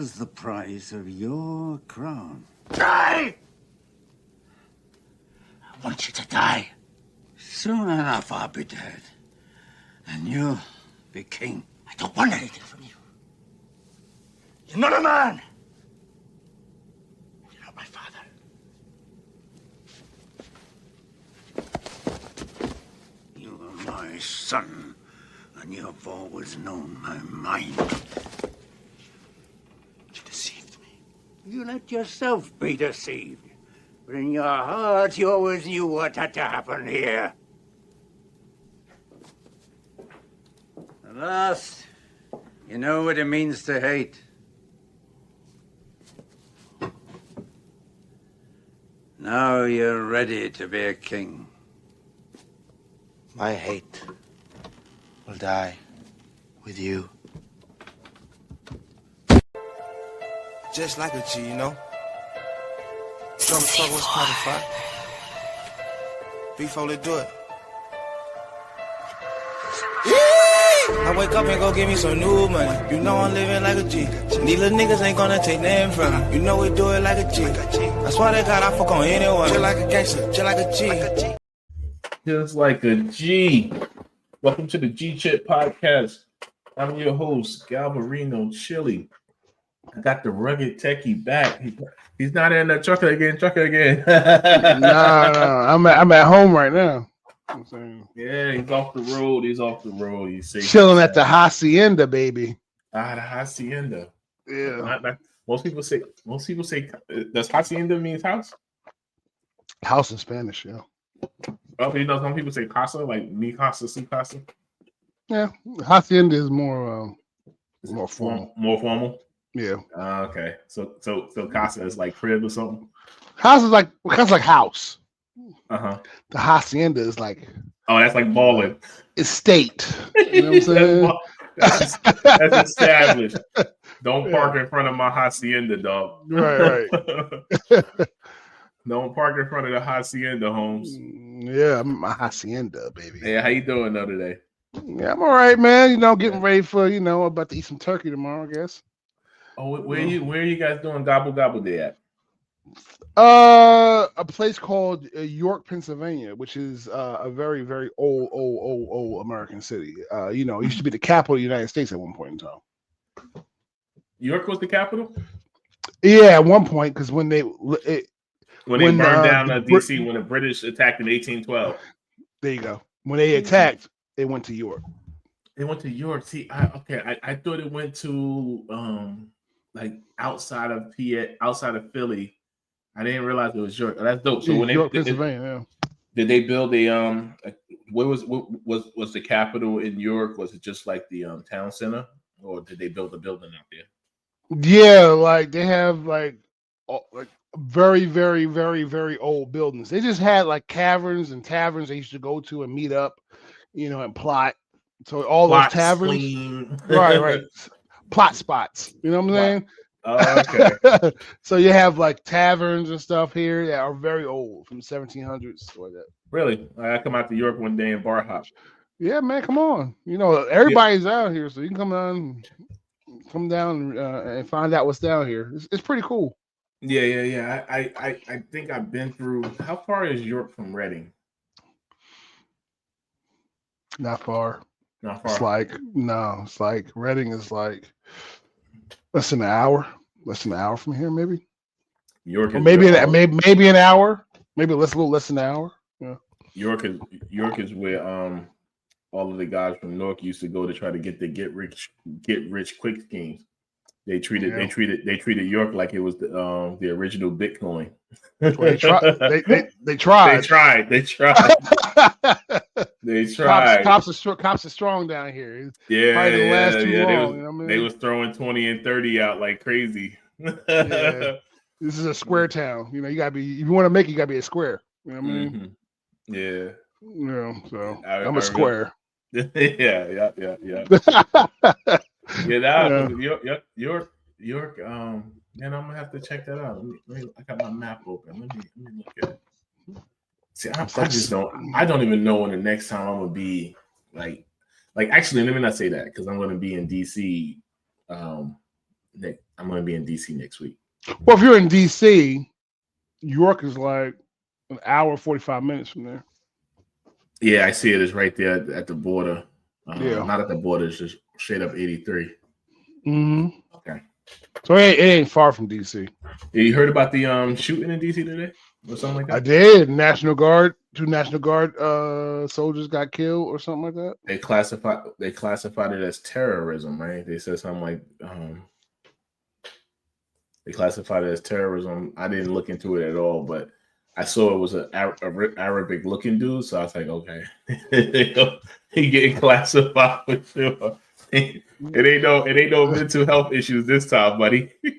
was the price of your crown? Die! I want you to die. Soon enough, I'll be dead. And you'll be king. I don't want anything from you. You're not a man. You're not my father. You are my son, and you have always known my mind. You deceived me. You let yourself be deceived. But in your heart, you always knew what had to happen here. At last, you know what it means to hate. Now you're ready to be a king. My hate will die with you. Just like a G, you know? Drum truck was qualified. Before they do it. I wake up and go get me some new money. You know I'm living like a G. These little niggas ain't gonna take nothing from me. You know we do it like a G. That's why they got I fuck on anyone. Just like a gangster, just like a G. Just like a G. Welcome to the G Chit podcast. I'm your host, Galvarino Chili. I got the rugged techie back. He's not in the trucker again. No, I'm at home right now. I'm saying. Yeah, he's off the road. He's safe. Chilling at the hacienda, baby. The hacienda. Yeah. Most people say. Does hacienda means house? House in Spanish, yeah. Oh, you know, some people say casa, like mi casa, su casa. Yeah, hacienda is more formal. More formal. Yeah. Okay. So casa is like crib or something. House is like house. Uh-huh. The hacienda is like that's like balling. Estate. You know what I'm saying? That's established. Don't park in front of my hacienda, dog. Right. Don't park in front of the hacienda, Holmes. Yeah, I'm at my hacienda, baby. Yeah, how you doing though today? Yeah, I'm all right, man. You know, getting ready for, about to eat some turkey tomorrow, I guess. Oh, where are you guys doing Gobble Day at? A place called York, Pennsylvania, which is a very, very old American city. It used to be the capital of the United States at one point in time. York was the capital? Yeah, at one point, because when they burned down DC, when the British attacked in 1812. There you go. When they attacked, they went to York. They went to York. See, I thought it went to like outside of Philly. I didn't realize it was York. Oh, that's dope. So when York, Pennsylvania, did they build what was the capital in York? Was it just like the town center, or did they build a building out there? Yeah, like they have like very, very, very, very old buildings. They just had like caverns and taverns they used to go to and meet up, and plot. So all those taverns, right, plot spots. You know what I'm saying? Oh, okay. So you have like taverns and stuff here that are very old, from the 1700s or that. Really? I come out to York one day and bar hop. Yeah, man, come on. Everybody's out here, so you can come down and find out what's down here. It's pretty cool. Yeah. I think I've been through. How far is York from Reading? Not far. Not far. It's like Reading is like less than an hour from here, maybe. York, or maybe an hour, maybe a little less than an hour. Yeah. York is where all of the guys from Newark used to go to try to get the get rich quick schemes. They treated York like it was the original Bitcoin. They tried. They tried. Cops are strong down here. They was throwing 20 and 30 out like crazy. Yeah. This is a square town. You gotta be. If you want to make it, you gotta be a square. You know what I mean? Mm-hmm. Yeah. So I'm a square. Yeah. York. Man, I'm gonna have to check that out. I got my map open. Let me look at it. See, I don't even know when the next time I'm gonna be like. Actually, let me not say that because I'm gonna be in DC. I'm I'm going to be in DC next week. Well, if you're in DC, York is like an hour 45 minutes from there. Yeah, I see it. It's right there at the border. Yeah. Not at the border. It's just straight up 83. Mm-hmm. Okay. So it ain't far from DC. Yeah, you heard about the shooting in DC today or something like that? I did. Two National Guard soldiers got killed or something like that. They classified it as terrorism, right? They said something like they classified it as terrorism. I didn't look into it at all, but I saw it was an Arabic looking dude, so I was like, okay, he getting classified for sure. It ain't no mental health issues this time, buddy. Yeah,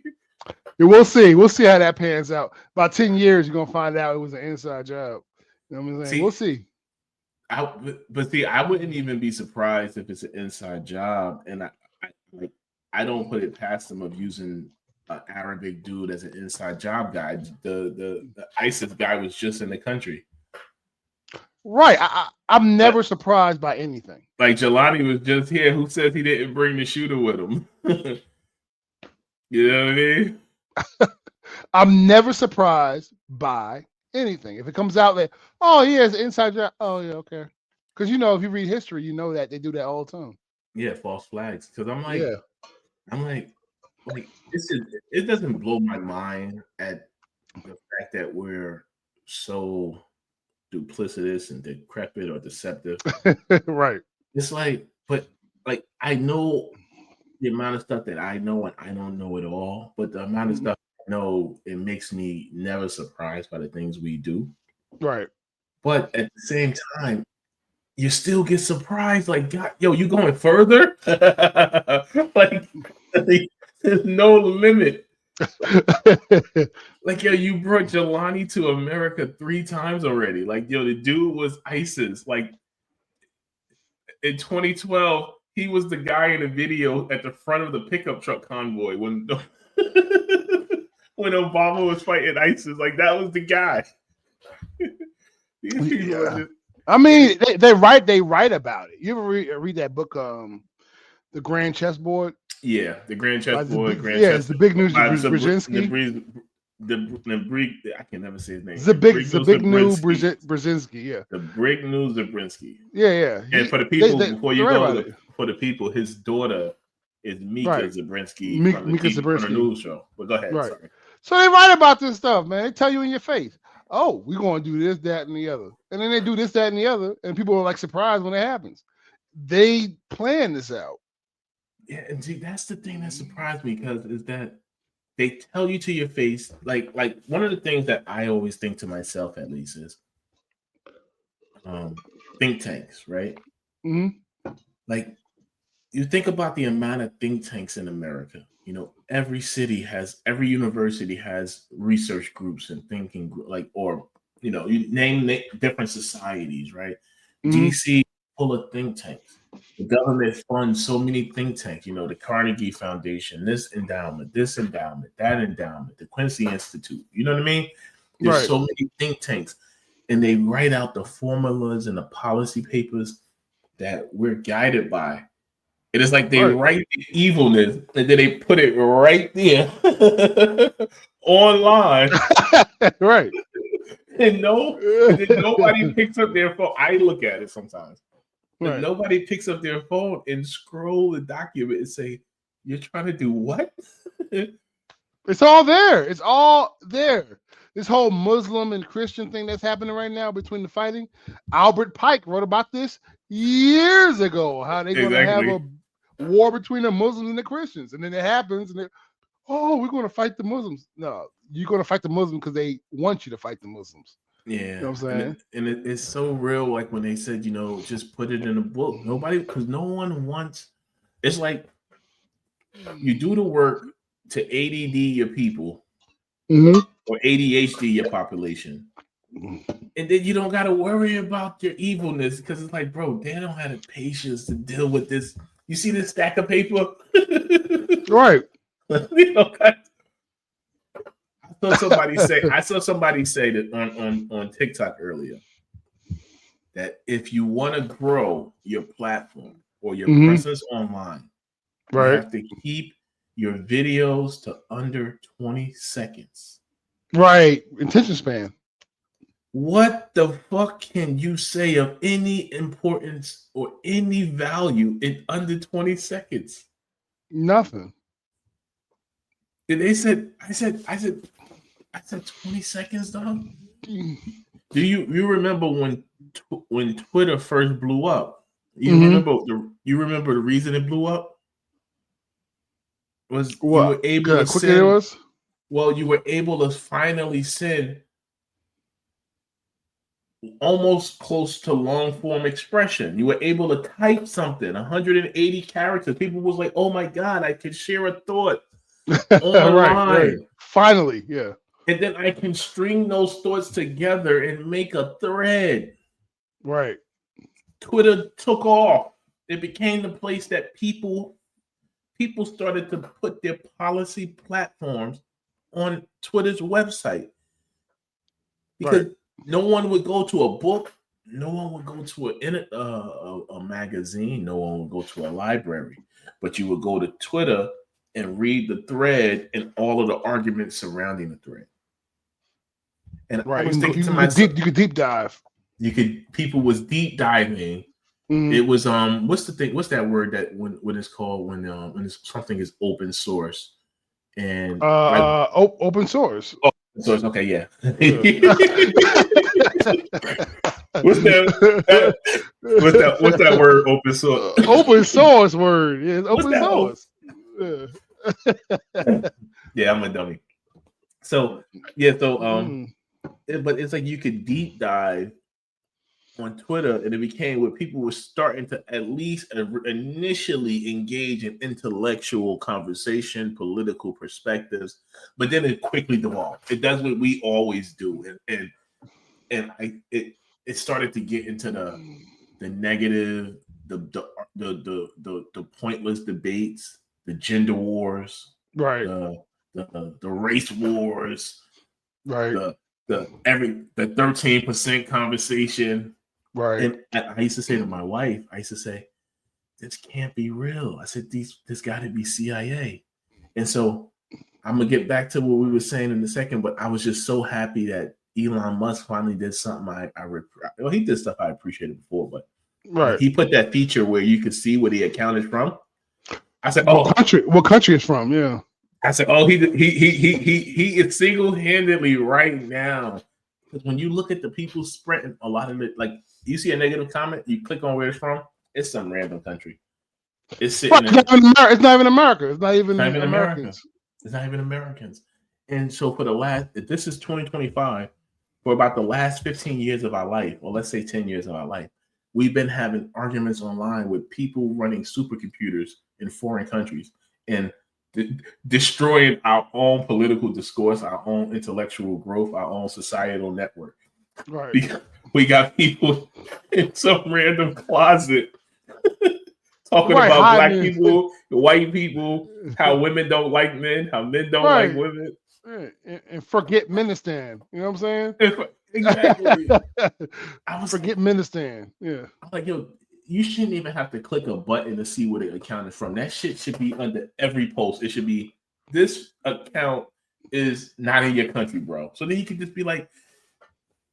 we'll see. We'll see how that pans out. About 10 years, you're gonna find out it was an inside job. You know what I'm saying? We'll see. But see, I wouldn't even be surprised if it's an inside job, and I don't put it past them of using an Arabic dude as an inside job guy. The ISIS guy was just in the country. Right. I'm never surprised by anything. Like Jelani was just here. Who says he didn't bring the shooter with him? You know what I mean? I'm never surprised by anything. If it comes out that, oh, he has an inside job. Oh, yeah, okay. Because, if you read history, you know that they do that all the time. Yeah, false flags. Because I'm like, it doesn't blow my mind at the fact that we're so duplicitous and decrepit or deceptive. Right. It's like, but like I know the amount of stuff that I know, and I don't know it all, but the amount of stuff I know, it makes me never surprised by the things we do. Right. But at the same time, you still get surprised, like, God, yo, you going further? like, there's no limit. Like, yo, you brought Jelani to America 3 times already. Like, yo, the dude was ISIS. Like, in 2012, he was the guy in the video at the front of the pickup truck convoy when Obama was fighting ISIS. Like, that was the guy. These people are just, I mean, they write about it. You ever read that book, The Grand Chessboard? Yeah, The Grand Chessboard. It's the Big News Brzezinski. I can never say his name. Zbigniew Brzezinski. Yeah, the Zbigniew Brzezinski. Yeah. And for the people, before you go, for the people, his daughter is Mika Zabriskie from the news show. But go ahead. Right. Sorry. So they write about this stuff, man. They tell you in your face, oh, we're going to do this, that, and the other. And then they do this, that, and the other. And people are like surprised when it happens. They plan this out. Yeah, and see, that's the thing that surprised me because is that they tell you to your face, like one of the things that I always think to myself, at least, is think tanks, right? Mm-hmm. Like, you think about the amount of think tanks in America. Every university has research groups and thinking you name different societies, right? Mm-hmm. DC full of think tanks. The government funds so many think tanks, the Carnegie Foundation, this endowment, that endowment, the Quincy Institute. You know what I mean? There's so many think tanks, and they write out the formulas and the policy papers that we're guided by. It is like they write the evilness and then they put it right there online. Right. And nobody picks up their phone. I look at it sometimes. But nobody picks up their phone and scroll the document and say, you're trying to do what? It's all there. It's all there. This whole Muslim and Christian thing that's happening right now between the fighting. Albert Pike wrote about this years ago, how they're going to have a war between the Muslims and the Christians. And then it happens, and we're going to fight the Muslims. No, you're going to fight the Muslims because they want you to fight the Muslims. Yeah. You know what I'm saying? And it's so real, like when they said, just put it in a book. Because no one wants, it's like you do the work to ADD your people or ADHD your population. And then you don't got to worry about your evilness because it's like, bro, they don't have the patience to deal with this. You see this stack of paper? Right. I saw somebody say that on TikTok earlier that if you want to grow your platform or your presence online, your videos to under 20 seconds. Right. Attention span. What the fuck can you say of any importance or any value in under 20 seconds? Nothing. I said 20 seconds, dog. Do you remember when Twitter first blew up? You remember the reason it blew up? Was What? you were able to quick send, it was? Well, you were able to finally send almost close to long form expression. You were able to type something 180 characters. People was like, "Oh my god, I can share a thought online." Right. Finally, yeah. And then I can string those thoughts together and make a thread. Right. Twitter took off. It became the place that people started to put their policy platforms on Twitter's website. Because no one would go to a book, no one would go to a magazine, no one would go to a library, but you would go to Twitter and read the thread and all of the arguments surrounding the thread. And I was thinking to myself, you could deep dive. People was deep diving. Mm-hmm. It was what's that word that when it's called when something is open source and open source. Open source, okay, yeah. What's that word? Open source. Open source word. Yeah, open source. Yeah, I'm a dummy. So but it's like you could deep dive on Twitter, and it became where people were starting to at least initially engage in intellectual conversation, political perspectives, but then it quickly devolved. It does what we always do, and it started to get into the negative, the pointless debates, the gender wars, right, the race wars, right, the 13% conversation. Right. And I used to say to my wife, this can't be real. I said, this got to be CIA. And so I'm going to get back to what we were saying in a second, but I was just so happy that Elon Musk finally did something he did stuff I appreciated before, but he put that feature where you could see where the account is from. I said, what country it's from? Yeah. I said, he is single-handedly right now. Because when you look at the people spreading a lot of it, like you see a negative comment, you click on where it's from, it's some random country. It's sitting it's not even America. It's not even Americans. It's not even Americans. And so this is 2025, for about the last 15 years of our life, or let's say 10 years of our life, we've been having arguments online with people running supercomputers in foreign countries and destroying our own political discourse, our own intellectual growth, our own societal network. Right. Because we got people in some random closet talking about black people, white people, how women don't like men, how men don't like women. And forget Ministan. You know what I'm saying? Exactly. Forget Ministan. Yeah. I'm like, yo, you shouldn't even have to click a button to see where the account is from. That shit should be under every post. It should be, this account is not in your country, bro. So then you could just be like,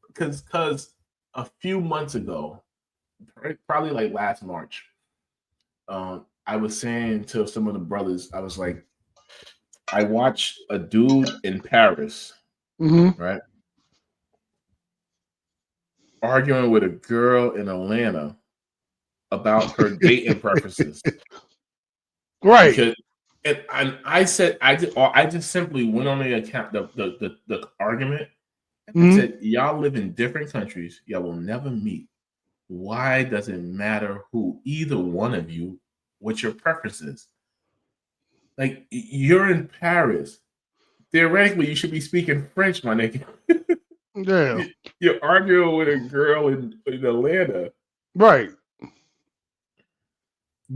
because a few months ago, probably like last March, I was saying to some of the brothers, I was like, I watched a dude in Paris, right, arguing with a girl in Atlanta about her dating preferences. Right. Because, and I said, I just simply went on the account, the argument, and said, y'all live in different countries. Y'all will never meet. Why does it matter who either one of you, what your preference is? Like, you're in Paris. Theoretically, you should be speaking French, my nigga. Yeah. You're arguing with a girl in Atlanta. Right.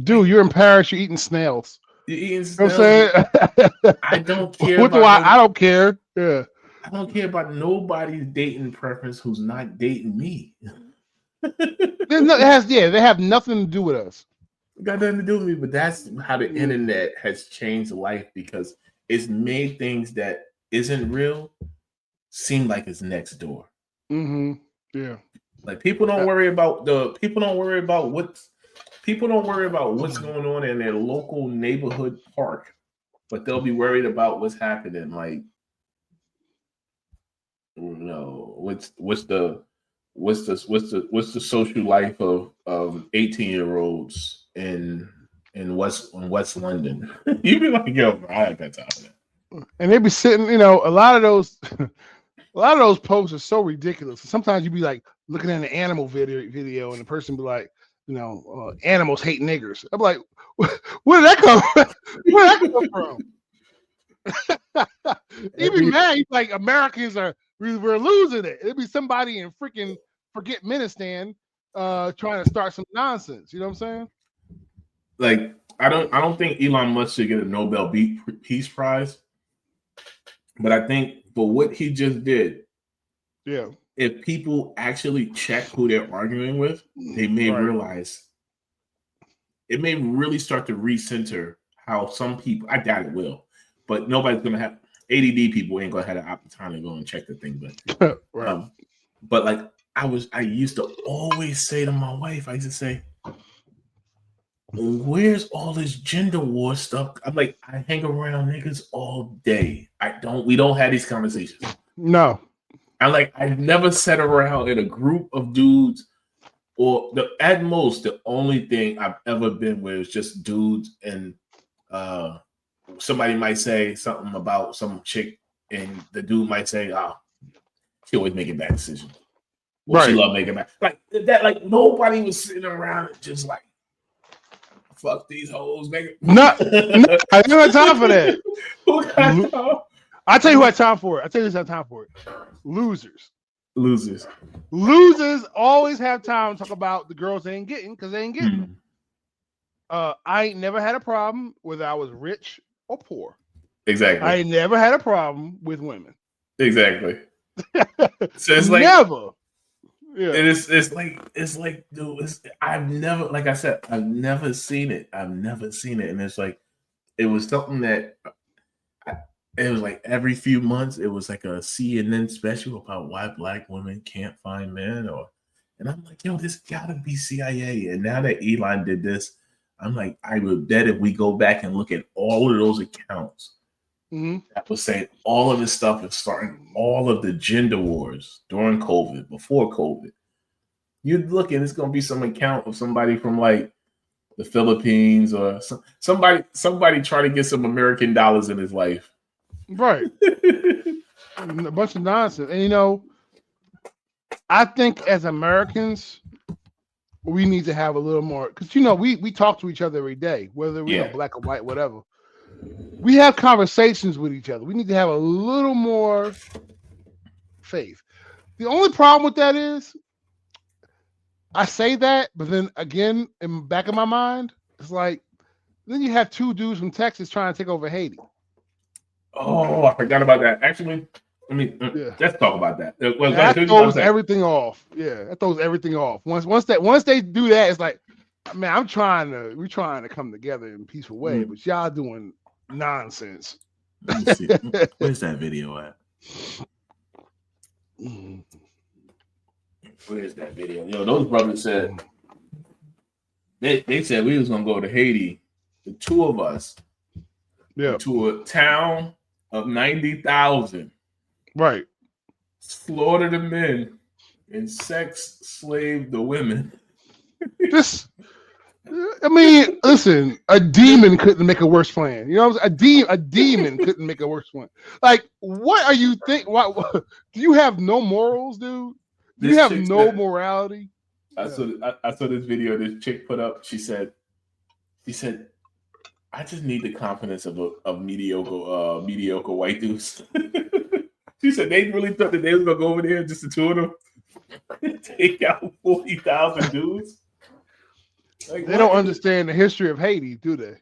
Dude, you're in Paris, you're eating snails. You're eating snails. You know what I'm saying? I don't care. I don't care. Yeah. I don't care about nobody's dating preference who's not dating me. They have nothing to do with us. It got nothing to do with me, but that's how the internet has changed life because it's made things that isn't real seem like it's next door. Mm-hmm. Yeah. Like people don't worry about what's going on in their local neighborhood park, but they'll be worried about what's happening. Like, you know, what's the social life of 18-year-olds in West London? You'd be like, yo, bro, I ain't got time for that. And they be sitting, you know, a lot of those posts are so ridiculous. Sometimes you be like looking at an animal video, and the person be like, you know, animals hate niggers. I'm like, where did that come? Where did that come from? You be mad. You like Americans we're losing it. It'd be somebody in freaking Forget-Ministan trying to start some nonsense. You know what I'm saying? Like, I don't think Elon Musk should get a Nobel Peace Prize, but I think for what he just did, yeah, if people actually check who they're arguing with, they may realize it may really start to recenter how some people. I doubt it will, but nobody's gonna have ADD. People ain't gonna have the time to go and check the thing, but but like I used to always say to my wife, I used to say, where's all this gender war stuff? I'm like, I hang around niggas all day. We don't have these conversations. No. I've never sat around in a group of dudes, or at most, the only thing I've ever been with is just dudes, and somebody might say something about some chick, and the dude might say, oh, she always making bad decisions. Well, she love making bad. Like that, like nobody was sitting around and just like, fuck these hoes, nigga. No, I don't have time for that. Who got time? I'll tell you who had time for it. Who's had time for it. Losers always have time to talk about the girls they ain't getting because they ain't getting them. I ain't never had a problem whether I was rich or poor. Exactly. I ain't never had a problem with women. Exactly. So it's like never. Yeah. And it's like, dude, I've never, like I said, I've never seen it. And it's like, it was something that it was like every few months, it was like a CNN special about why black women can't find men, and I'm like, yo, this gotta be CIA. And now that Elon did this, I'm like, I would bet if we go back and look at all of those accounts, that was saying all of this stuff is starting, all of the gender wars during COVID, before COVID. You'd look and it's gonna be some account of somebody from like the Philippines or somebody trying to get some American dollars in his life. Right. A bunch of nonsense. And you know, I think as Americans, we need to have a little more, because you know, we talk to each other every day, whether we're black or white, whatever. We have conversations with each other. We need to have a little more faith. The only problem with that is I say that, but then again, in the back of my mind, it's like, then you have two dudes from Texas trying to take over Haiti. Oh, I forgot about that. Actually, let's talk about that. That throws everything off. Yeah, that throws everything off. Once they do that, it's like, man, we're trying to come together in a peaceful way, but y'all doing nonsense. Let me see. Where's that video at? Where's that video? Yo, those brothers said they said we was gonna go to Haiti, the two of us, to a town of 90,000, right? Slaughter the men and sex slave the women. I mean, listen, a demon couldn't make a worse plan. You know what I'm saying? A demon couldn't make a worse one. Like, what are you think? What do you have no morals, dude? Do you have no morality? I saw this video this chick put up. She said, I just need the confidence of mediocre white dudes. She said they really thought that they was gonna go over there just the two of them take out 40,000 dudes. Like, they don't understand the history of Haiti, do they?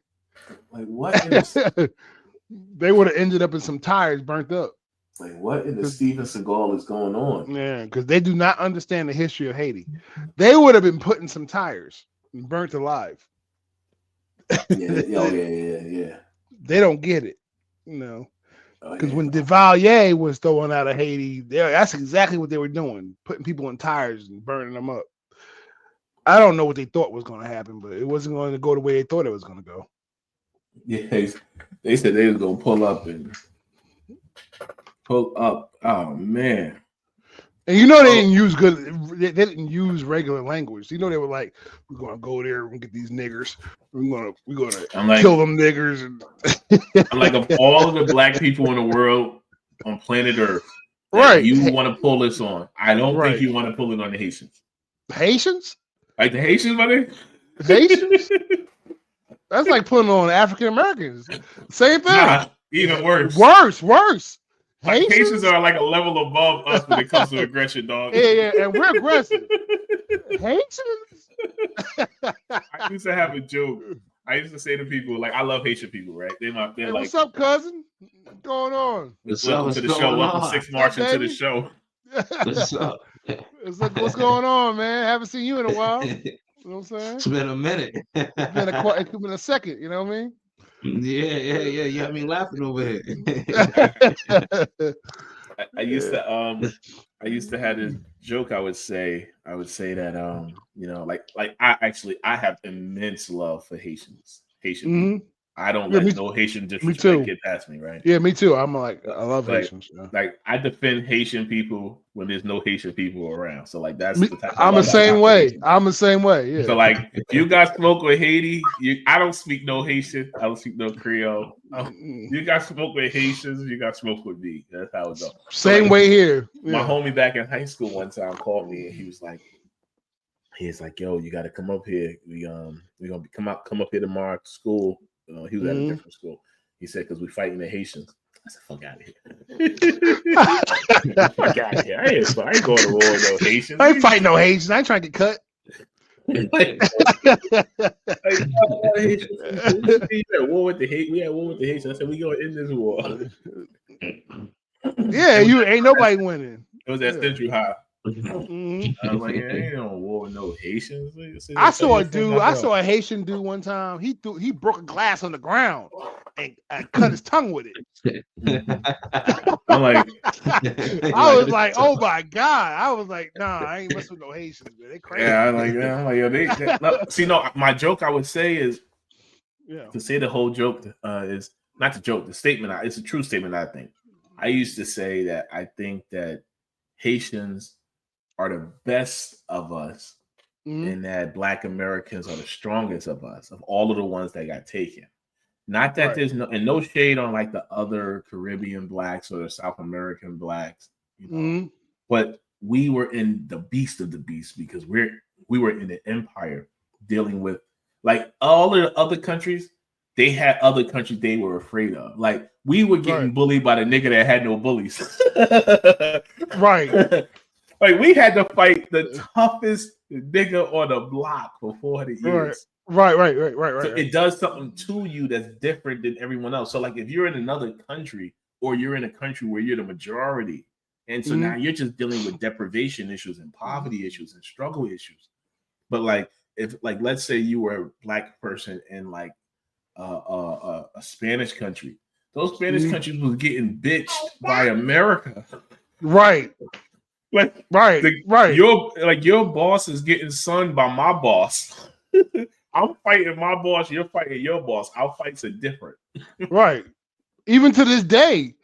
Like, what? They would have ended up in some tires burnt up. Like, what in the Steven Seagal is going on? Yeah, because they do not understand the history of Haiti. They would have been put in some tires and burnt alive. Yeah. They don't get it, you know. Oh, Because yeah. when Duvalier was throwing out of Haiti, that's exactly what they were doing, putting people in tires and burning them up. I don't know what they thought was going to happen, but it wasn't going to go the way they thought it was going to go. Yeah, they said they was gonna pull up. Oh man. And you know they didn't use they didn't use regular language. You know they were like, we're gonna go there and get these niggers. We're gonna kill them niggers. And I'm like, of all of the black people in the world on planet Earth, right? You want to pull this on? I don't think Right. you want to pull it on the Haitians. Haitians? Like the Haitians, buddy? Haitians? That's like putting on African Americans. Same thing. Nah, even worse. Worse. Like Haitians are like a level above us when it comes to aggression, dog. Yeah, and we're aggressive. Haitians? I used to have a joke. I used to say to people, like, I love Haitian people, right? They're hey, like, what's up, cousin? What's going on? Welcome to the show. Welcome 6 March into the show. What's up? It's like, what's going on, man? Haven't seen you in a while. You know what I'm saying? It's been a minute. It's been a second, you know what I mean? Yeah. You got me laughing over here. I used to have this joke. I would say that you know, like I have immense love for Haitian people. I don't let no Haitian disrespect get past me, right? Yeah, me too. I'm like, I love Haitians. Yeah. Like I defend Haitian people when there's no Haitian people around. So like that's the type I'm the same way. I'm the same way. Yeah. So like if you guys smoke with Haiti, I don't speak no Haitian. I don't speak no Creole. You guys smoke with Haitians, you guys smoke with me. That's how it goes. Same way here. Yeah. My homie back in high school one time called me and he was like, yo, you got to come up here. We're gonna come up here tomorrow to school. He was at a different school. He said, because we're fighting the Haitians. I said, fuck out of here. Fuck out of here. I ain't going to war with no Haitians. I ain't fighting no Haitians. I ain't trying to get cut. We at war with the Haitians. I said, we going to end this war. Yeah, you ain't nobody winning. It was at Central High. I was like, yeah, ain't no war with no Haitians. I saw a Haitian dude one time. He broke a glass on the ground and cut his tongue with it. I'm like, I was like, oh my god! I was like, nah, I ain't messing with no Haitians. Man. They crazy. Yeah, I'm like, yo, see, no, my joke I would say is, to say the whole joke is not the joke. The statement, it's a true statement. I think I used to say that I think that Haitians are the best of us, and that Black Americans are the strongest of us, of all of the ones that got taken. Not that there's no shade on like the other Caribbean Blacks or the South American Blacks, you know, but we were in the beast of the beast because we were in the empire dealing with like all of the other countries. They had other countries they were afraid of. Like we were getting bullied by the nigga that had no bullies. Right. Like we had to fight the toughest nigga on the block for 40 years. Right. So it does something to you that's different than everyone else. So like if you're in another country or you're in a country where you're the majority, and so now you're just dealing with deprivation issues and poverty issues and struggle issues. But like if like let's say you were a Black person in like a Spanish country, those Spanish countries was getting bitched by America. Right. Like right. Your boss is getting sunned by my boss. I'm fighting my boss. You're fighting your boss. Our fights are different. Right. Even to this day,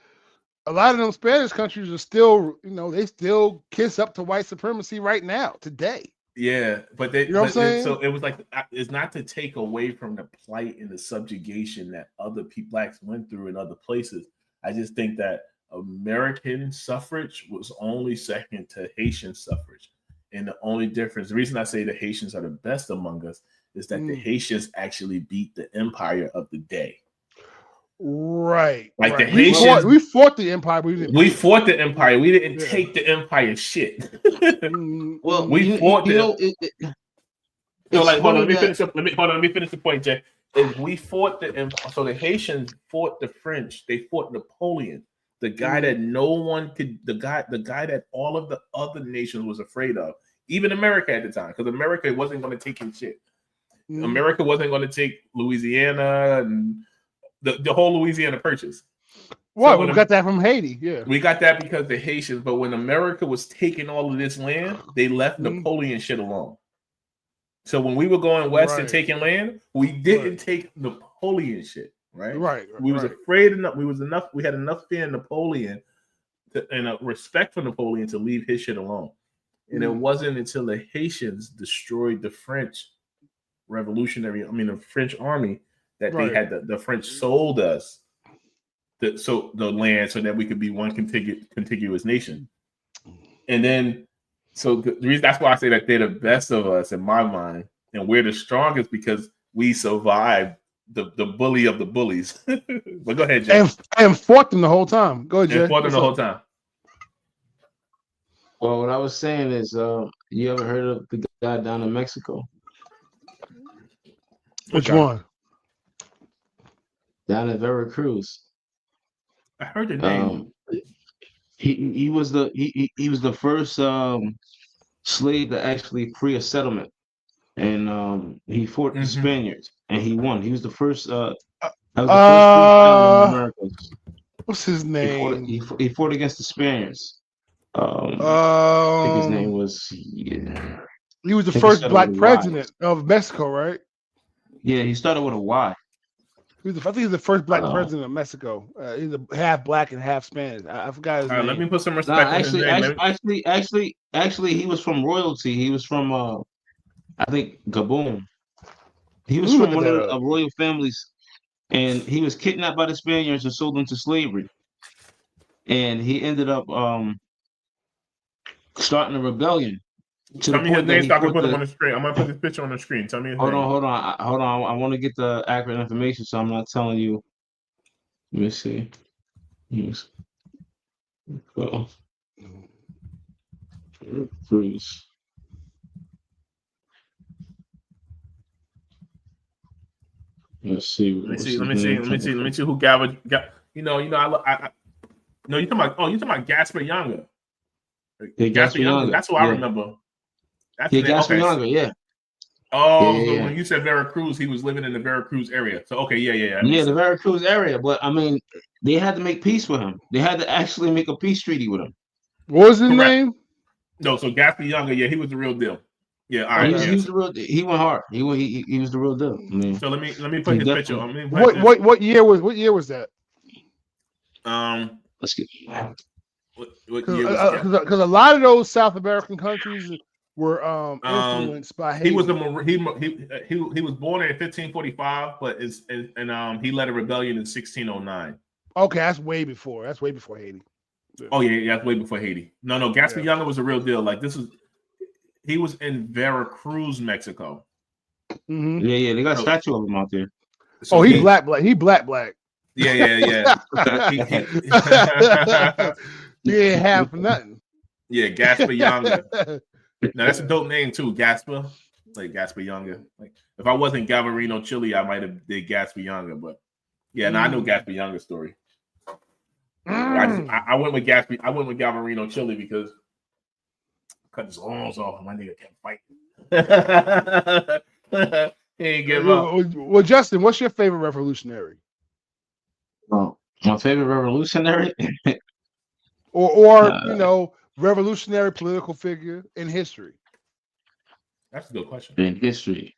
a lot of them Spanish countries are still, they still kiss up to white supremacy right now, today. Yeah, but they, you know what I'm saying? So it was like, it's not to take away from the plight and the subjugation that other Blacks went through in other places. I just think that American suffrage was only second to Haitian suffrage. And the only difference, the reason I say the Haitians are the best among us is that the Haitians actually beat the empire of the day. Right. Like the Haitians, we fought the empire. We fought the empire. We didn't take the empire shit. Well, we fought them. Hold on, let me finish the point, Jay. If we fought the empire, so the Haitians fought the French. They fought Napoleon, the guy that no one could, the guy that all of the other nations was afraid of, even America at the time, because America wasn't going to take his shit. America wasn't going to take Louisiana and the whole Louisiana Purchase. What? We got that from Haiti. Yeah, we got that because the Haitians. But when America was taking all of this land, they left Napoleon shit alone. So when we were going west and taking land, we didn't take Napoleon shit. Right. We was afraid enough. We had enough fear in Napoleon and a respect for Napoleon to leave his shit alone. And it wasn't until the Haitians destroyed the French the French army that they had the French sold us the land so that we could be one contiguous nation. And then, so the reason that's why I say that they're the best of us in my mind, and we're the strongest because we survived the bully of the bullies. But go ahead, Jay. And fought them the whole time. Go ahead, Jay. And fought them the whole time. Well, what I was saying is, you ever heard of the guy down in Mexico? Which one? Down at Veracruz. I heard the name. He was the first slave to actually free a settlement, and he fought the Spaniards, and he won. He was the first. That was the first in America. What's his name? He fought against the Spaniards. I think his name was. Yeah. He was the first black president of Mexico, right? Yeah, he started with a Y. I think he's the first black president of Mexico. He's half black and half Spanish. I forgot his name. Let me put some respect on his name. Actually, he was from royalty. He was from, I think, Gabon. He was from one of the royal families, and he was kidnapped by the Spaniards and sold into slavery. And he ended up starting a rebellion. Tell me his name so I can put him on the screen. I'm going to put this picture on the screen. Tell me his name. Hold on. I want to get the accurate information, so I'm not telling you. Let me see. Yes. Oh. Freeze. Let's see. Let me see who Gabba got. No, you're talking about Gaspar Younger. Yeah, Gaspar Younger. That's who I remember. Gaspar Younger, yeah. Oh, so when you said Veracruz, he was living in the Veracruz area. So okay, yeah. The Veracruz area. But I mean, they had to make peace with him. They had to actually make a peace treaty with him. What was his name? No, so Gaspar Younger, he was the real deal. Yeah, all right. He was the real. He went hard. He was the real deal. I mean, so let me put his picture. What year was that? Let's get. Because a lot of those South American countries were influenced by Haiti. He was he was born in 1545, but he led a rebellion in 1609. Okay, that's way before Haiti. Yeah. Oh yeah, that's way before Haiti. No, Gaspar Younger was a real deal. Like he was in Veracruz, Mexico. Mm-hmm. Yeah, they got a statue of him out there. So he black. He black. Yeah. He ain't half for nothing. Yeah, Gaspar Younger. Now that's a dope name too, Gaspar. Like Gaspar Younger. Like if I wasn't Galvarino Chili, I might have did Gaspar Younger. But yeah, I know Gaspar Younger story. I went with Gaspar. I went with Galvarino Chili because cut his arms off. My nigga kept fighting. He ain't give up. Well, Justin, what's your favorite revolutionary? Oh, my favorite revolutionary. Or revolutionary political figure in history? That's a good question. In history.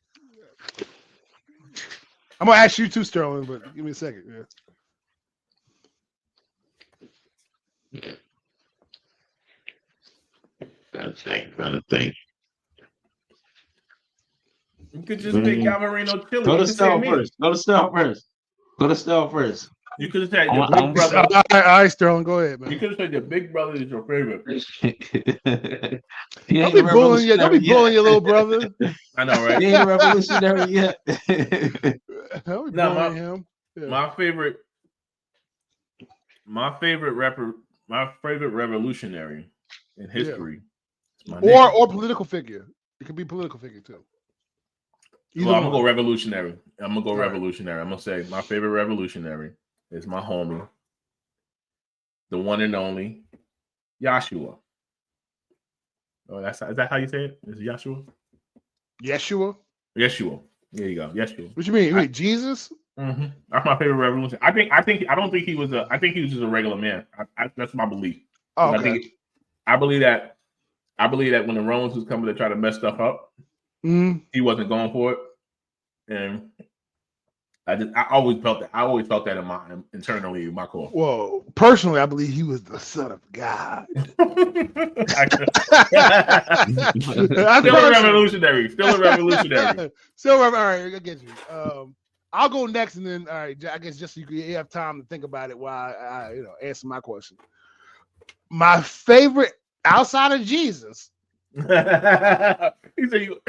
I'm going to ask you too, Sterling, but give me a second. Yeah. Gotta think. You could just pick Galvarino Chili. Go to Stell first. You could have said your big brother. All right, Sterling, go ahead, man. You could have said your big brother is your favorite. Don't be bullying your little brother. I know, right? He ain't revolutionary yet. Don't be bullying him. Yeah. My favorite revolutionary in history. Yeah. Or political figure. It could be political figure too. I'm gonna go revolutionary. I'm gonna say my favorite revolutionary is my homie, the one and only Joshua. Oh, is that how you say it? Is it Joshua? Yeshua. There you go. Yes, you. What you mean? You mean Jesus? Mm-hmm. That's my favorite revolution. I don't think he was I think he was just a regular man. That's my belief. Oh, okay. I believe that when the Romans was coming to try to mess stuff up, he wasn't going for it, and I always felt that. I always felt that internally in my core. Well, personally, I believe he was the son of God. Still a revolutionary. All right, I get you. I'll go next, and then all right. I guess just so you have time to think about it while I answer my question. My favorite outside of Jesus. He said you.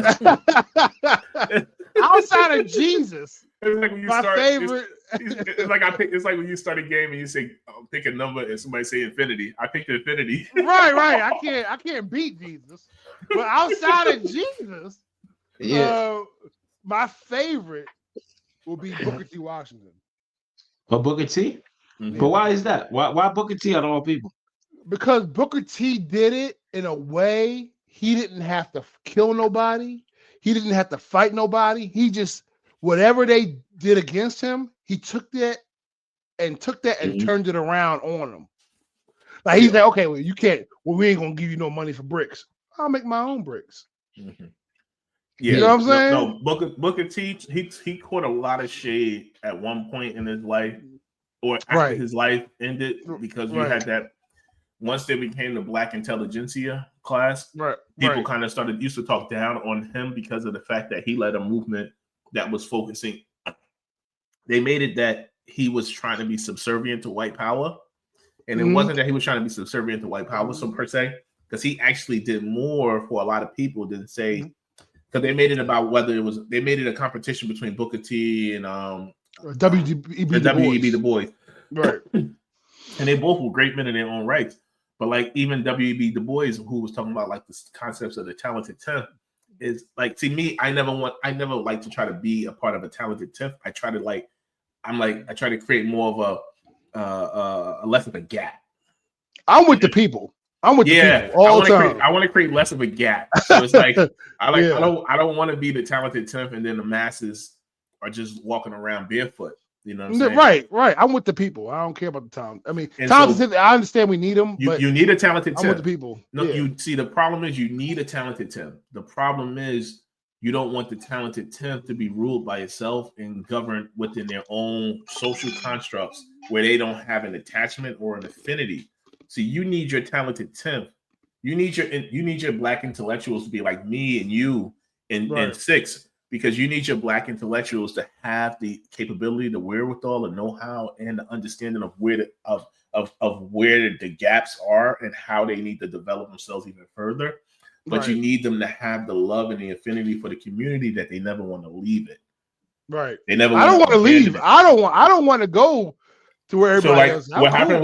Outside of Jesus. It's like when you my start. Favorite. It's like when you start a game and you say pick a number and somebody say infinity. I picked infinity. Right. I can't beat Jesus, but outside of Jesus, my favorite will be Booker T. Washington. Booker T? Mm-hmm. But why is that? Why Booker T out of all people? Because Booker T did it in a way he didn't have to kill nobody. He didn't have to fight nobody. He just, whatever they did against him, he took that and turned it around on them. Like he's like, okay, well, you can't. Well, we ain't gonna give you no money for bricks. I'll make my own bricks. Mm-hmm. Yeah, you know what I'm saying? No, Booker T. He caught a lot of shade at one point in his life, or after his life ended, because we had that. Once they became the Black intelligentsia class, people kind of used to talk down on him because of the fact that he led a movement that was focusing. They made it that he was trying to be subservient to white power. And it wasn't that he was trying to be subservient to white power, so per se, because he actually did more for a lot of people than say, because they made it about they made it a competition between Booker T and W.E.B. Du Bois. Right. And they both were great men in their own rights. But like even W.E.B. Du Bois, who was talking about like the concepts of the talented 10th, is like, to me, I never like to try to be a part of a talented 10th. I try to create more of a less of a gap. I'm with the people. I'm with the people all the time. I want to create less of a gap. So it's like I don't want to be the talented 10th and then the masses are just walking around barefoot. You know what I'm saying? Right. I'm with the people. I don't care about the talent. I mean, talented. I understand we need them, but you need a talented 10th. I'm with the people. No, you see, the problem is you need a talented 10th. The problem is you don't want the talented 10th to be ruled by itself and governed within their own social constructs where they don't have an attachment or an affinity. See, you need your talented 10th. You need your Black intellectuals to be like me and you and Six, because you need your Black intellectuals to have the capability, the wherewithal, the know-how, and the understanding of where the gaps are and how they need to develop themselves even further. But you need them to have the love and the affinity for the community that they never want to leave it. Right. They never. I don't want to leave. I don't want to go to where everybody else. What happened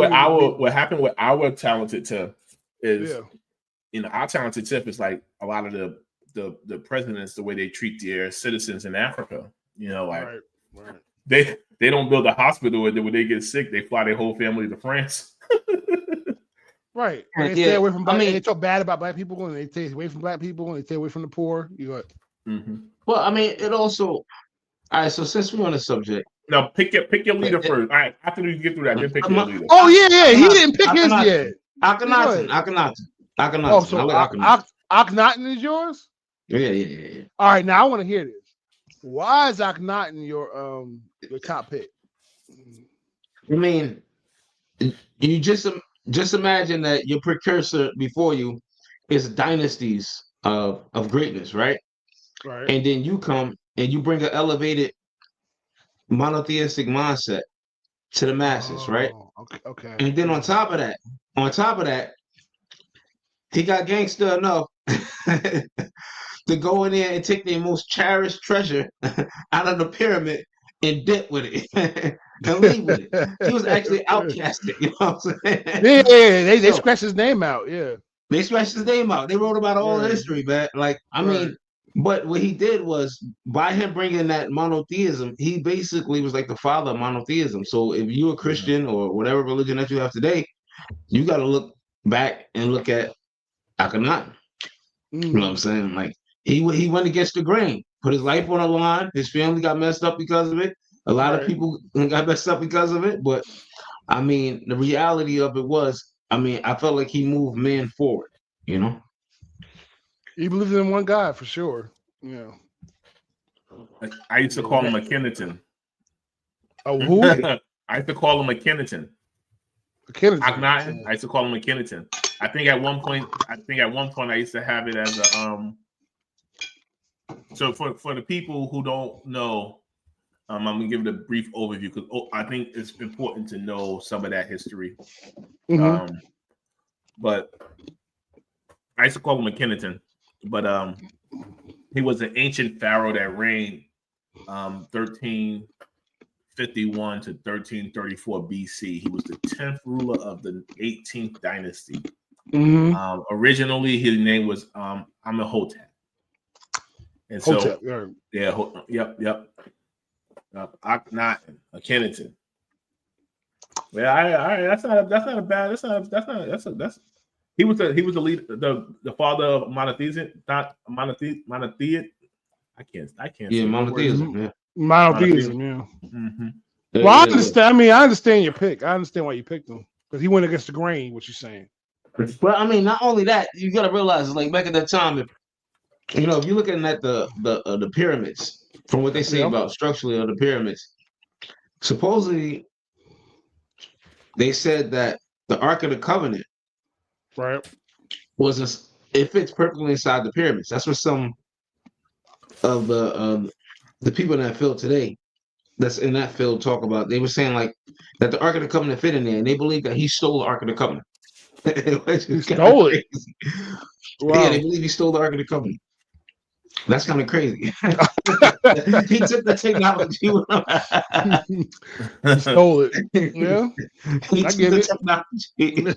with our talented 10th is, our talented 10th is like a lot of the presidents, the way they treat their citizens in Africa. They don't build a hospital, and then when they get sick, they fly their whole family to France. Right. And they stay away from black. They talk bad about black people, and they stay away from black people, and they stay away from the poor. Well, I mean, it also. All right. So since we're on the subject, now pick your leader first. All right. After you get through that, then pick your leader. Oh yeah. He didn't pick his yet. Akhenaten. Oh, so Akhenaten is yours? Yeah. All right. Now I want to hear this. Why is Akhenaten your top pick? I mean, you just imagine that your precursor before you is dynasties of greatness, right? Right. And then you come and you bring an elevated monotheistic mindset to the masses, right? Okay. And then on top of that, he got gangster enough to go in there and take their most cherished treasure out of the pyramid and dip with it and leave with it. He was actually outcasted, you know what I'm saying? Yeah. They scratched his name out, They scratched his name out. They wrote about all the history, man. Like, I mean, but what he did was, by him bringing that monotheism, he basically was like the father of monotheism. So if you're a Christian or whatever religion that you have today, you got to look back and look at Akhenaten. You know what I'm saying? Like, he went against the grain. put his life on the line. His family got messed up because of it. A lot of people got messed up because of it. But I mean, the reality of it was, I mean, I felt like he moved men forward. You know, he believed in one God for sure. Yeah. I used to call him a Kennington. Oh, who? I used to call him a Kennington. Akhenaten. I used to call him a Kennington. I think at one point I used to have it as a So for the people who don't know, I'm gonna give it a brief overview because I think it's important to know some of that history. But I used to call him a Kennington, but he was an ancient pharaoh that reigned 1351 to 1334 BC. He was the 10th ruler of the 18th dynasty. Originally, his name was Amenhotep. And so, Hotep, yep. Akhenaten, a Kennington. Yeah, that's not a bad. He was the lead, the father of monotheism, not monotheism. I can't. Yeah, monotheism. Yeah, monotheism. Yeah. Mm-hmm. Well, I understand. I mean, I understand your pick. I understand why you picked him because he went against the grain. What you're saying. But I mean, not only that, you got to realize, like back at that time, if you're looking at the pyramids, from what they say about structurally of the pyramids, supposedly they said that the Ark of the Covenant, right, it fits perfectly inside the pyramids. That's what some of the people in that field today, that's in that field, talk about. They were saying like that the Ark of the Covenant fit in there, and they believe that he stole the Ark of the Covenant. He stole it. Wow. Yeah, they believe he stole the Ark of the Covenant. That's kind of crazy. He took the technology. He stole it. Yeah, I get the technology.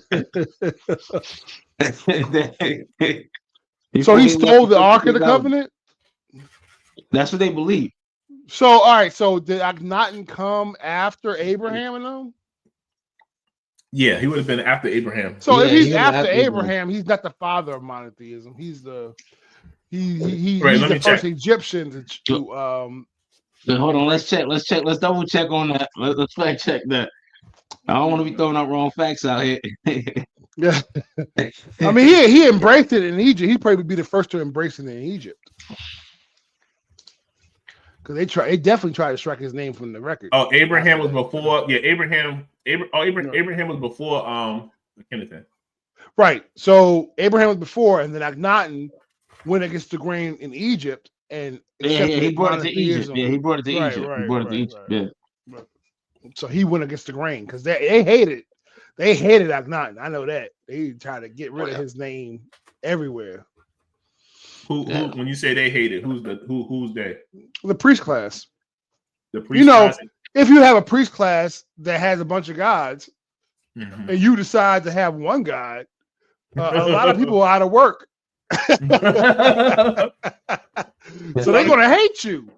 So he stole the Ark of the Covenant? That's what they believe. So, all right. So did Akhenaten come after Abraham and them? Yeah, he would have been after Abraham. So if he's after Abraham, he's not the father of monotheism. He's the he's the first Egyptian to Hold on, let's double check on that. Let's fact check that. I don't want to be throwing out wrong facts out here. Yeah, I mean he embraced it in Egypt. He'd probably be the first to embrace it in Egypt because they definitely tried to strike his name from the record. Oh, Abraham was before. Yeah, Abraham was before Kennington. Right. So Abraham was before, and then Akhenaten went against the grain in Egypt, and he brought it to Egypt. Yeah, he brought it to Egypt. Right, he brought it to Egypt. Yeah. So he went against the grain because they hated Akhenaten. I know that they tried to get rid of his name everywhere. Who when you say they hated, who's they? The priest class. The priest class. If you have a priest class that has a bunch of gods, and you decide to have one god, a lot of people are out of work. So they're gonna hate you.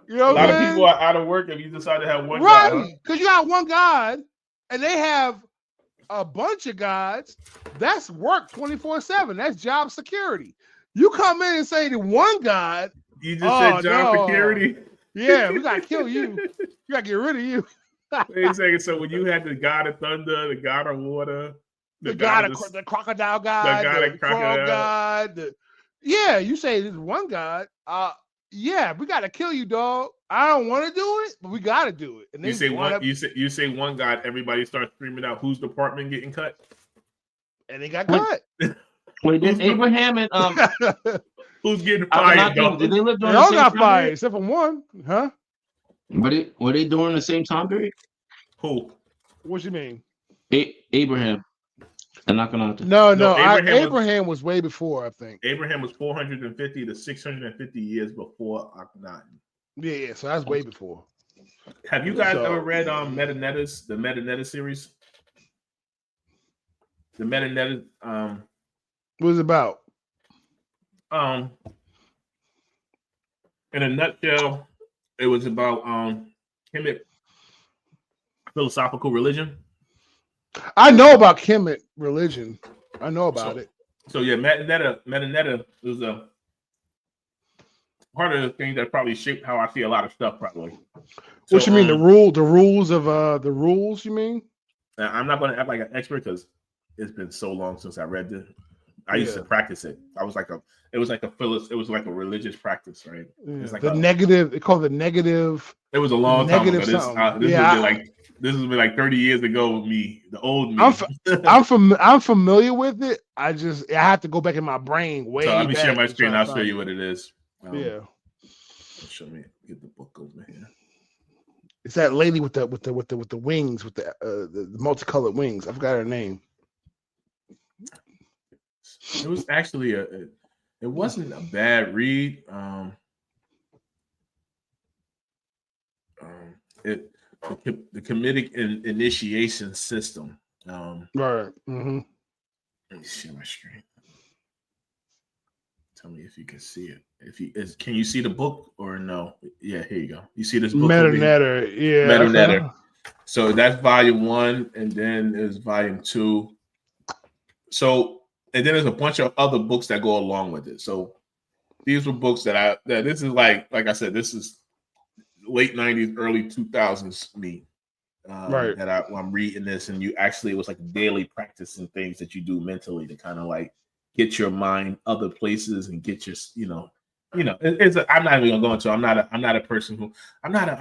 You know, a lot of people are out of work if you decide to have one god. Right, because you got one god, and they have a bunch of gods. That's work 24/7. That's job security. You come in and say the one god. You just said job security. Yeah, we gotta kill you. We gotta get rid of you. Wait a second. So when you had the god of thunder, the god of water, the crocodile god, the frog god, you say there's one god. Yeah, we gotta kill you, dog. I don't want to do it, but we gotta do it. And you say one god. Everybody starts screaming out, "Whose department getting cut?" And they got cut. Wait, did Abraham and who's getting fired? Did they live during they all got fired except for one, huh? Were they during the same time period? Who? What you mean? Abraham. And Akhenaten. No. Abraham was way before, I think. Abraham was 450 to 650 years before Akhenaten. Yeah. So that's way before. Have you guys ever read the Metanetta series? The Metanetta. What was it about? In a nutshell, it was about Kemet philosophical religion. I know about Kemet religion. I know about it. So yeah, Metanetta was part of the thing that probably shaped how I see a lot of stuff. Probably. What you mean the rules of the rules? You mean? I'm not going to act like an expert because it's been so long since I read this. I used to practice it. It was like a religious practice, right? Yeah. It's like the negative. They call it the negative. It was a long time ago. This was like 30 years ago. Me, the old me. I'm familiar with it. I have to go back in my brain way. So let me back share my screen. I'll show you what it is. Yeah. Show me. Get the book over here. It's that lady with the wings, with the multicolored wings. I forgot her name. It was actually it wasn't a bad read. The comedic initiation system. Right. Mm-hmm. Let me share my screen. Tell me if you can see it. Can you see the book or no? Yeah, here you go. You see this book? Meta-netter. Yeah. Meta-netter. Okay. So that's volume 1, and then there's volume 2. So, and then there's a bunch of other books that go along with it. So these were books that this is like I said, this is late 90s, early 2000s me. Right. That I'm reading this, and it was like daily practice and things that you do mentally to kind of like get your mind other places and get your, I'm not even gonna go into. I'm not a person who. I'm not a.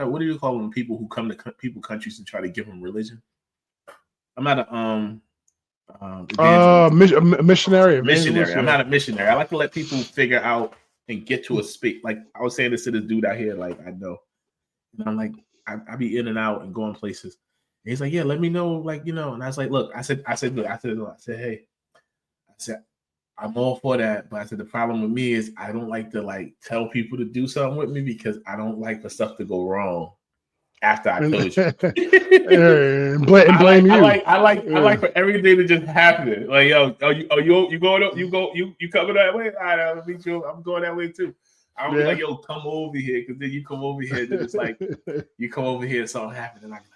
What do you call them? People who come to people countries and try to give them religion. I'm not a missionary. Missionary. I'm not a missionary. I like to let people figure out and get to a space. Like I was saying this to this dude out here. Like I know, and I'm like I be in and out and going places. And he's like, yeah, let me know. Like and I was like, look, I said, hey. I said, I'm all for that, but I said the problem with me is I don't like to like tell people to do something with me because I don't like for stuff to go wrong after I told you. Blame you. I like for everything to just happen. Like you going up? You coming that way? All right, I'll meet you. I'm going that way too. I don't be like, yo, come over here, because then you come over here, then it's like you come over here, something happened, and I'm like,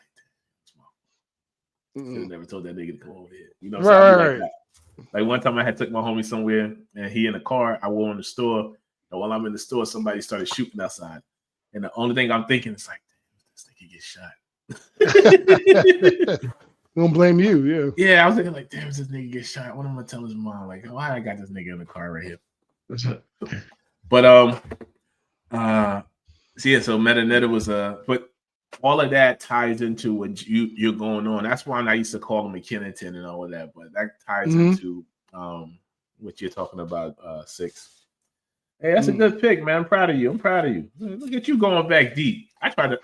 damn, I never told that nigga to come over here. You know, right. Like one time I had took my homie somewhere and he in the car, I wore in the store. And while I'm in the store, somebody started shooting outside. And the only thing I'm thinking is like, damn, this nigga get shot. Don't blame you, yeah. Yeah, I was thinking like, damn, this nigga get shot. What am I gonna tell his mom? Like, why I got this nigga in the car right here? But so meta-netter was but all of that ties into what you're going on. That's why I used to call him McKinnington and all of that. But that ties into what you're talking about, 6. Hey, that's a good pick, man. I'm proud of you. Look at you going back deep. I tried to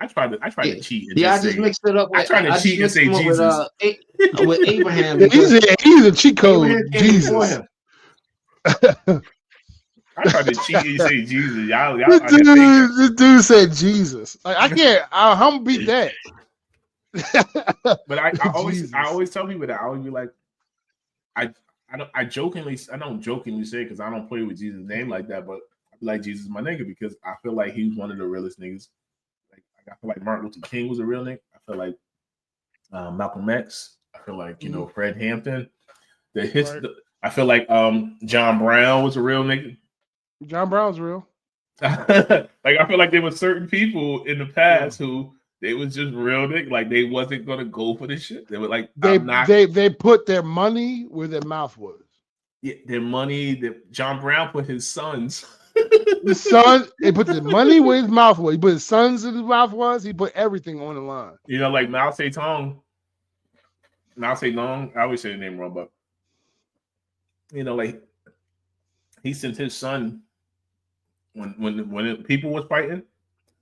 cheat. I just mixed it up. I tried to cheat and say Jesus. With Abraham. He's a cheat code. Jesus. I tried to cheat and say Jesus. Y'all this dude said Jesus. Like, I can't. How beat that? But I always tell people that I always be like, I don't jokingly say it because I don't play with Jesus' name like that, but I feel like Jesus is my nigga because I feel like he's one of the realest niggas. Like I feel like Martin Luther King was a real nigga. I feel like Malcolm X. I feel like Fred Hampton. I feel like John Brown was a real nigga. John Brown's real. Like I feel like there were certain people in the past who they was just real nigga. Like they wasn't gonna go for this shit. They were like they put their money where their mouth was. Yeah, their money. John Brown put his sons. The son. They put the money where his mouth was. He put his sons in his mouth was. He put everything on the line. Like Mao Zedong. I always say the name wrong, but like he sent his son. When people was fighting,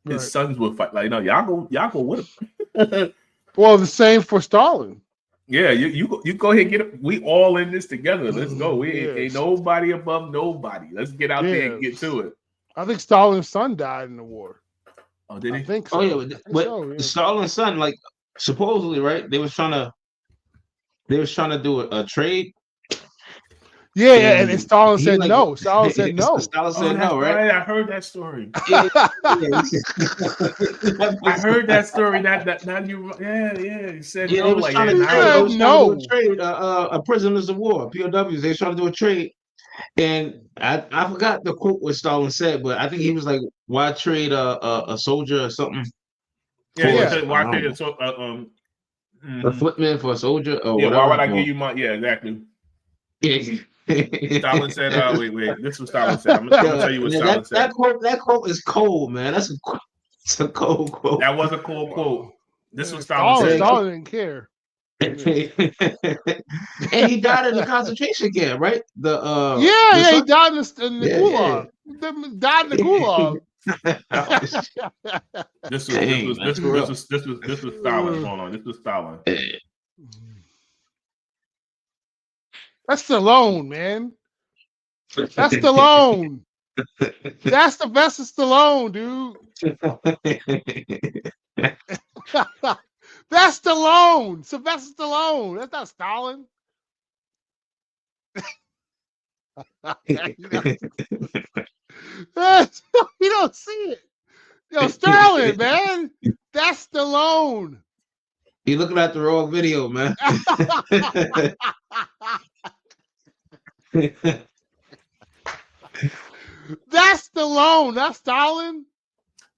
his sons would fight. Like, no, y'all go with him. Well, the same for Stalin. Yeah, you go ahead and get it. We all in this together. Let's go. We ain't nobody above nobody. Let's get out there and get to it. I think Stalin's son died in the war. Oh, did he? I think so. Oh yeah, but Stalin's son, like supposedly, right? They was trying to do a trade. Yeah, and Stalin said no. Stalin said no. Stalin said no, right? I heard that story. I heard that story. Not you. Yeah. He said no. Like no. Trade prisoners of war, POWs. They trying to do a trade. And I forgot the quote what Stalin said, but I think he was like, "Why trade a soldier or something Yeah, for he Yeah. said, "Why I trade don't it so know, a footman for a soldier or yeah, why would I whatever?" give you my yeah, exactly. Yeah. Stalin said, wait, this is what Stalin said. I'm gonna tell you what Stalin said. That quote is cold, man. It's a cold quote. That was a cool quote. This is what Stalin Stalin, said. Stalin didn't care. And he died in the concentration camp, right? The Yeah, he son? died in the Yeah, gulag. Died in the gulag. This Dang, that's for real. was Stalin going on. This was Stalin. That's Stallone, man. That's Stallone. That's the best of Stallone, dude. That's Stallone. Sylvester Stallone. That's not Stalin. You don't see it. Yo, Sterling, man. That's Stallone. You looking at the wrong video, man. That's Stallone. That's Stalin.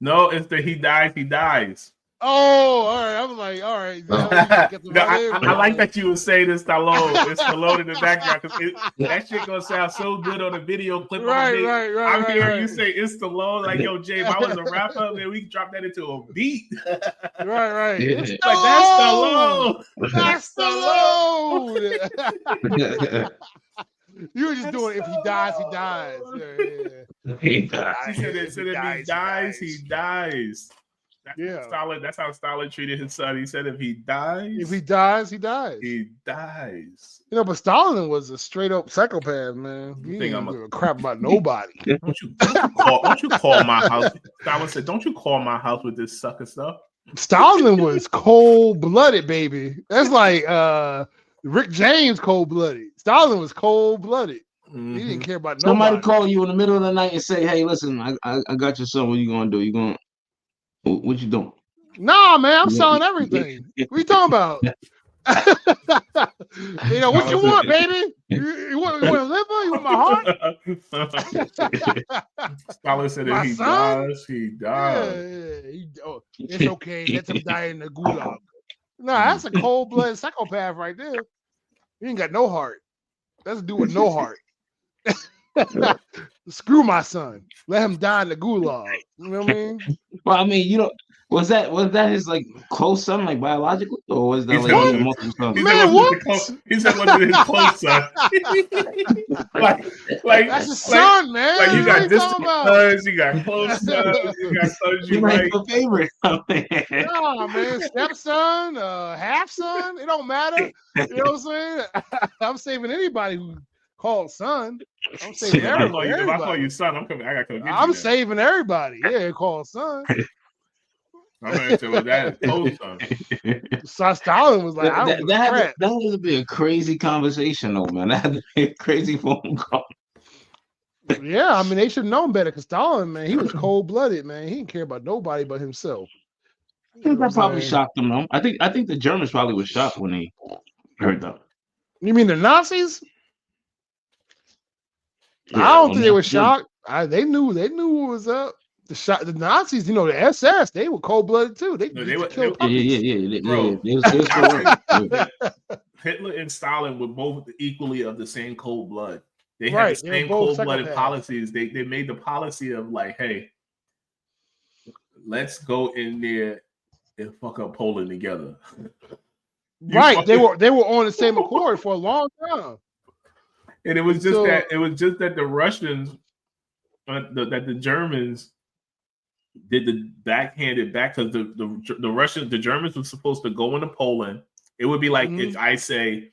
No, it's that he dies. Oh, all right. I was like, all right. I like that you would say this Stallone. It's Stallone in the background because that shit gonna sound so good on the video clip. Right. I'm hearing you say it's Stallone. Like, yo, Jay, if I was a rapper, man, we could drop that into a beat. Right. Yeah. It's Like, that's Stallone. That's Stallone. You were just doing it. If he dies, he dies. Yeah. He died. He said if he dies, he dies. Yeah. Stalin, that's how Stalin treated his son. He said if he dies, If he dies, he dies. he dies. You know, but Stalin was a straight up psychopath, man. He didn't give a crap about nobody. Don't you call my house? Stalin said, "Don't you call my house with this sucker stuff." Stalin was cold blooded, baby. That's like Rick James cold blooded. Stalin was cold blooded. Mm-hmm. He didn't care about Somebody nobody. call you in the middle of the night and say, "Hey, listen, I got your son. What you gonna do? What you doing?" Nah, man, I'm selling everything. What you talking about? You know, what you want, baby? You want a liver? You want my heart? Stalin said My if he son? dies, he dies. It's okay. Let him die in the gulag. Nah, that's a cold-blooded psychopath right there. He ain't got no heart. That's a dude with no heart. Screw my son. Let him die in the gulag. You know what I mean? Well, I mean, you know, was that his like close son, like biologically, or was that He like said, he "What?" had multiple sons? Man, what? He said, "What did his close son?" like That's his son, man. Like you What got you distant talking about? sons, you got close sons, you got sons You you might like. have a favorite. Nah, man, stepson, half son, it don't matter. You know what I'm saying? I'm saving anybody who called son. I'm saving If I call everybody. you son, I gotta come get you. I'm saving everybody. Yeah, called son. I'm gonna tell you that close son. So Stalin was like, I don't give a crap. That would be a crazy conversation, though, man. That would be a crazy phone call. Yeah, I mean, they should have known better because Stalin, man, he was cold blooded, man. He didn't care about nobody but himself. I think that probably shocked them, though. I think the Germans probably was shocked when they heard that. You mean the Nazis? Yeah, I don't think they were shocked. They knew what was up. The Nazis, you know, the SS, they were cold blooded too. They were kill puppies. Bro. Hitler and Stalin were both equally of the same cold blood. They had Right, the same cold-blooded policies. They made the policy of like, hey, let's go in there and fuck up Poland together. Right. They were on the same accord for a long time. And it was just that the Russians, that the Germans did the backhanded back because the Germans were supposed to go into Poland. It would be like if I say,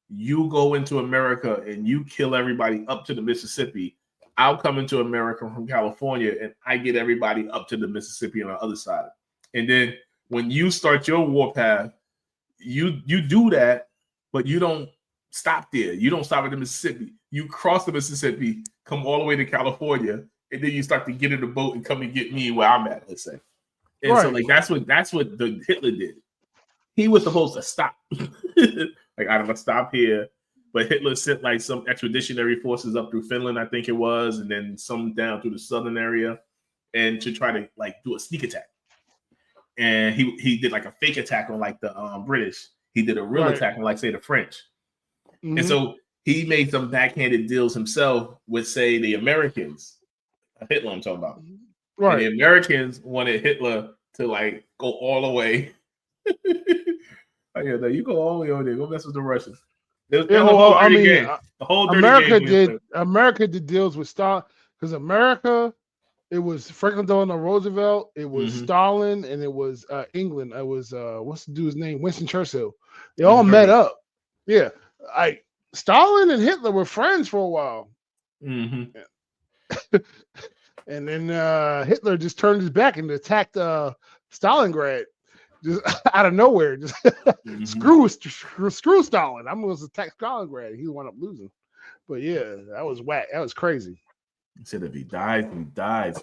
you go into America and you kill everybody up to the Mississippi. I'll come into America from California and I get everybody up to the Mississippi on the other side. And then when you start your warpath, you do that, but you don't stop there. You don't stop at the Mississippi. You cross the Mississippi, come all the way to California, and then you start to get in the boat and come and get me where I'm at, let's say. And so like that's what the Hitler did. He was supposed to stop. Like, I'm gonna stop here. But Hitler sent like some expeditionary forces up through Finland, I think it was, and then some down through the southern area, and to try to like do a sneak attack. And he did like a fake attack on like the British. He did a real attack on like say the French. And so he made some backhanded deals himself with say the Americans. Hitler, I'm talking about. Right. And the Americans wanted Hitler to like go all the way. Oh, yeah, no, you go all the way over there. Go mess with the Russians. The whole America did deals with Stalin because America, it was Franklin Delano Roosevelt, it was Stalin, and it was England. It was what's the dude's name? Winston Churchill. They all met up. Yeah, Stalin and Hitler were friends for a while. And then Hitler just turned his back and attacked Stalingrad. Just out of nowhere, just screw Stalin. I'm going to attack Stalingrad. He wound up losing, but yeah, that was whack. That was crazy. He said if he dies, he dies.